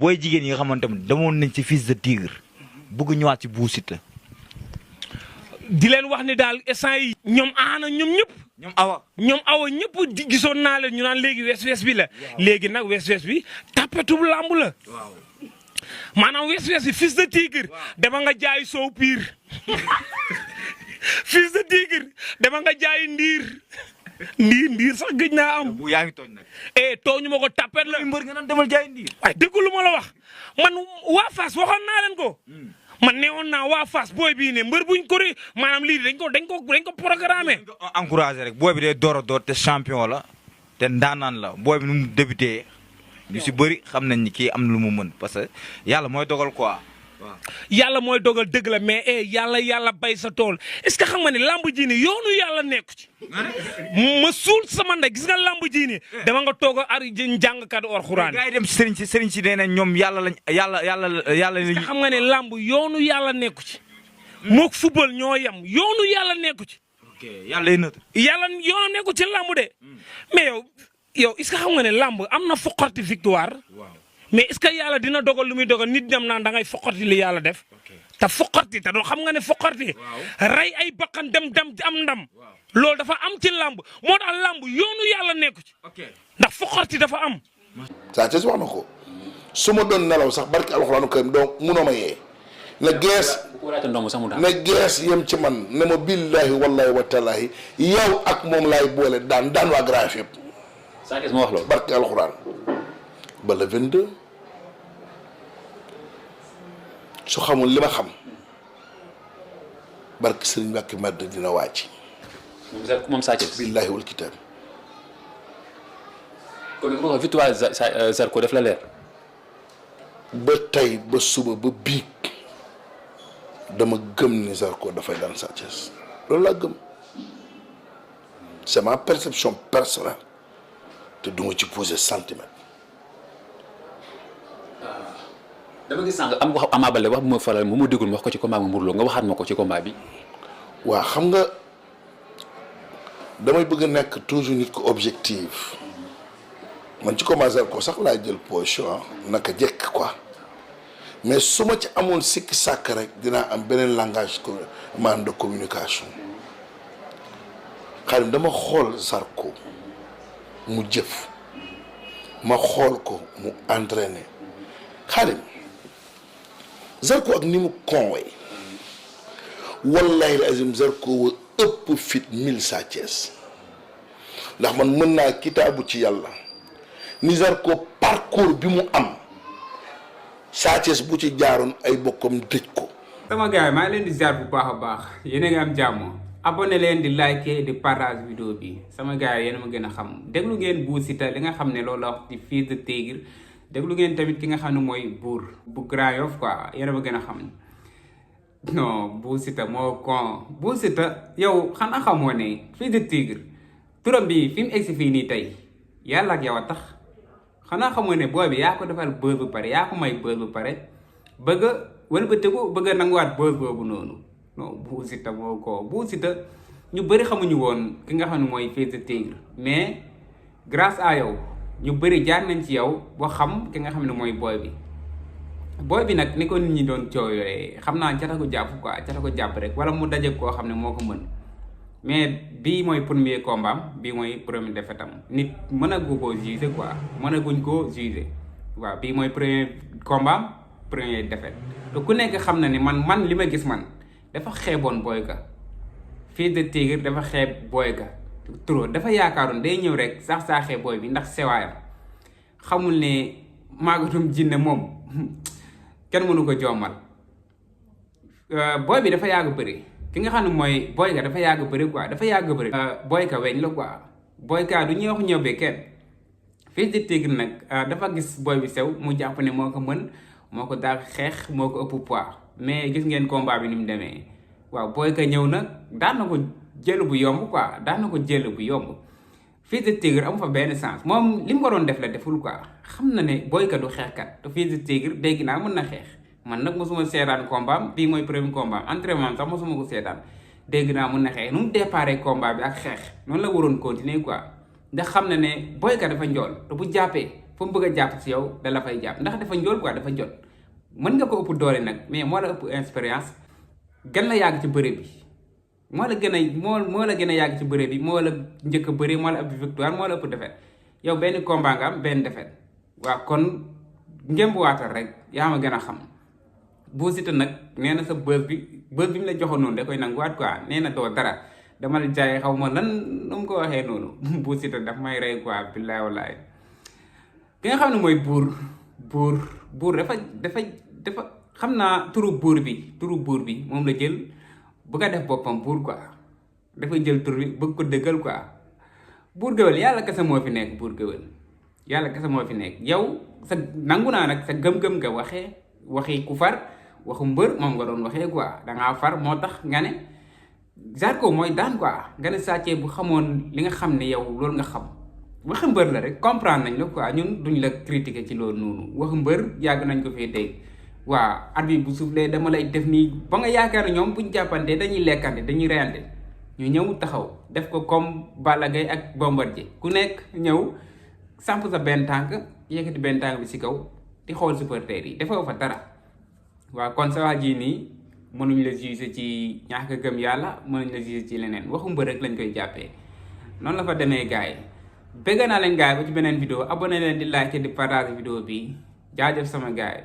booy jigéen yi nga xamante ne demoon nañ ci Fils de Tigre bëgg ñëwaat ci Bou Siteu. di leen wax ni daal instant yi ñoom aana ñoom ñëpp. ñoom awa ñëpp gisoon naa leen ñu naan léegi wes bi la. léegi nag wes bi tapetub lamb la. maanaam wes bi Fils de Tigre. dama nga jaay soow piir. Fils de Tigre dama nga jaay ndiir sax gëj naa am. bu yaa ngi tooñ nag. tooñu ma ko tapet la. mbër nga naan demal jaay ndiir. waaye déggu lu ma la wax man waa Fass waxoon naa leen ko. man newoon naa waa Fass booy bii ne mbër buñ ko maanaam lii dañ ko programmé. encouragé rek booy bi day door a door te champion la te ndaanaan la booy bi nu mu débuté ñu si bëri xam nañ ni kii am na lu mu mën parce que yàlla mooy dogal quoi. waaw yàlla mooy dogal dëgg la mais yàlla bay sa tool est-ce que xam nga ne lamb ji ni yoonu yàlla nekku ci. ma suul sama ndey gis nga lamb ji ni dama nga toog a ari jàngkat Alxuraan. gars yi dem si sëriñ si nee na ñoom yàlla. est-ce que xam nga ne lamb yoonu yàlla nekku ci. mook football ñoo yem yoonu yàlla nekku ci. ok yàlla yoonu nekku ci lamb de. mais yow est-ce que xam nga ne lamb am na foqarti victoire. mais est-ce que yàlla dina dogal lu muy dogal nit dem naan da ngay foqarti li yàlla def. te foqarti te doo xam nga ne foqarti. rey ay bakkan dem am ndam. loolu dafa am ci lamb moo tax lamb yoonu yàlla nekku ci. ndax foqarti dafa am. Sa Thiès wax na ko su ma doon nelaw sax barki alxuraanu karim donc munoo ma yee. na gees yem ci man ne ma billahi wallahi wa taalaahi yow ak moom laay boole daan waa Grand yëpp. Sa Thiès ma wax loolu. barki alxuraan ba le 22 su xamul li ma xam barki Sëriñ Mbàkke Màdd dina wàcc. moom Sa Thiès. billahi wal kitaab. kon nga wax victoire Zarko def la leer. ba tey ba suba ba biig dama gëm ni Zarko dafay daan Sa Thiès loolu laa gëm c'est ma perception personnelle te du ma ci poser centimètre. dama gis sànq am wax Ama Baldé wax bu ma faral mu déggul ma wax ko ci combat mu Modou Lô nga waxaat ma ko ci combat bi. waaw xam nga damay bëgg a nekk toujours nit ko objectif man ci combat Zarko sax laa jël position naka jekk quoi mais su ma ci amoon sikki sàkk rek dinaa am beneen langage man de communication xarim dama xool Zarko mu jëf ma xool ko mu entraîné xarim Zarko ak ni mu conway wallahi azim Zarko wa ëpp fit 1000 Sa Thiès ndax man mën naa kitaabu ci yàlla ni Zarko parcours bi mu am Sa Thiès bu ci jaaroon ay bokkam tëj ko. sama gars yi maa ngi leen di ziar bu baax a baax yéen a ngi am jàmm abonné leen di liker di partage vidéo bi sama gars yi yéen a ma gën a xam déglu ngeen Bou Siteu li nga xam ne loolu la wax ci Fils de Tigre déglu ngeen tamit ki nga xam ne mooy buur bu Grand Yoff quoi yéen a ma gën a xam non Bou Siteu moo kon Bou Siteu yow xanaa xamoo ne Fils de Tigre turam bi fi mu egsi fii nii tey yàlla ak yow a tax xanaa xamoo ne booy bi yaa ko defal buzz bu pare yaa ko may buzz bu pare bëgg a wëlbatiku bëgg a nanguwaat buzz boobu noonu non Bou Siteu moo ko Bou Siteu ñu bëri xamuñu woon ki nga xam ne mooy Fils de Tigre mais grâce à yow ñu bëri jaar nañ ci yow boo xam ki nga xam ne mooy booy bi nag ni ko nit ñi doon cooyooyee xam naa cata ko jàpp quoi cata ko jàpp rek wala mu daje koo xam ne moo ko mën mais bii mooy premier combat am bii mooy premier défaite am nit mën a gu koo juger quoi mën a guñ koo juger waaw bii mooy premier combat am premier défaite te ku nekk xam na ni man li ma gis man dafa xeeboon Boy Ga Fils de Tigre dafa xeeb Boy Ga trop dafa yaakaaroon day ñëw rek sax saaxee booy bi ndax sewaayam xamul ne maagatum jinne moom kenn mënu ko jommal booy bi dafa yàgg bëri ki nga xam ne mooy Boy Ga dafa yàgg bëri quoi dafa yàgg bëri Boy Ga weñ la quoi Boy Ga du ñëw ñëwee kenn Fils de Tigre nag dafa gis booy bi sew mu jàpp ne moo ko mën moo ko daal xeex moo ko ëpp poids mais gis ngeen combat bi ni mu demee waaw Boy Ga ñëw nag daan na ko jël bu yomb quoi daan na ko jël bu yomb Fils de Tigre amu fa benn sens moom li mu waroon def la deful quoi xam na ne Boy Ga du xeexkat te Fils de Tigre dégg naa mën na xeex man nag mosuma seetaan combat bii mooy premier combat entraînement sax mosuma ko seetaan dégg naa mën na xeex nu mu déparé combat bi ak xeex noonu la waroon continuer quoi ndax xam na ne Boy Ga dafa njool te bu jàppee fu mu bëgg a jàpp si yow da la fay jàpp ndax dafa njool quoi dafa jot mën nga ko ëpp doole nag mais moo la ëpp expérience gën la yàgg ci bëre bi moo la gën a moo la gën a yàgg ci bëre bi moo la njëkk a bëre moo la ëpp victoire moo la ëpp défaite yow benn combat nga am benn défaite waaw kon ngeen bu waatal rek yaa ma gën a xam Bou Siteu nag nee na sa bës bi mu la joxoon noonu da koy nanguwaat quoi nee na doo dara dama la jaay xaw ma lan nu mu ko waxee noonu Bou Siteu daf may rey quoi billaay wallaay ki nga xam ne mooy buur dafa xam naa turu buur bi moom la jël bëgg a def boppam buur quoi dafay jël tur bi bëgg ko dëggal quoi buur géwél yàlla kese moo fi nekk buur géwél yàlla kese moo fi nekk yow sa nangu naa nag sa gëm-gëm nga waxi ku far waxu mbër moom nga doon waxee quoi dangaa far moo tax nga ne Zarko mooy daan quoi nga ne Sa Thiès bu xamoon li nga xam ne yow loolu nga xam waxu mbër la rek comprendre nañ la quoi ñun duñ la critiquer ci loolu noonu waxu mbër yàgg nañ ko fee dégg waa at bi bu soufflé dama lay def nii ba nga yaakaar ne ñoom buñ jàppante dañuy lekkante dañuy reyante ñu ñëw taxaw def ko comme Balla Gaye ak Bombardier ku nekk ñëw samp sa benn tànk yëkkati benn tànk bi si kaw di xool supporter yi defoo fa dara waaw kon sa waa ji nii mënuñ la juger ci ñàkk gëm yàlla mënuñ la juger ci leneen waxu mbër rek lañ koy jàppee noonu la fa demee gars yi bëgg naa leen gars yi ba ci beneen vidéo abonné leen di like di partage vidéo bi jaajëf sama gars yi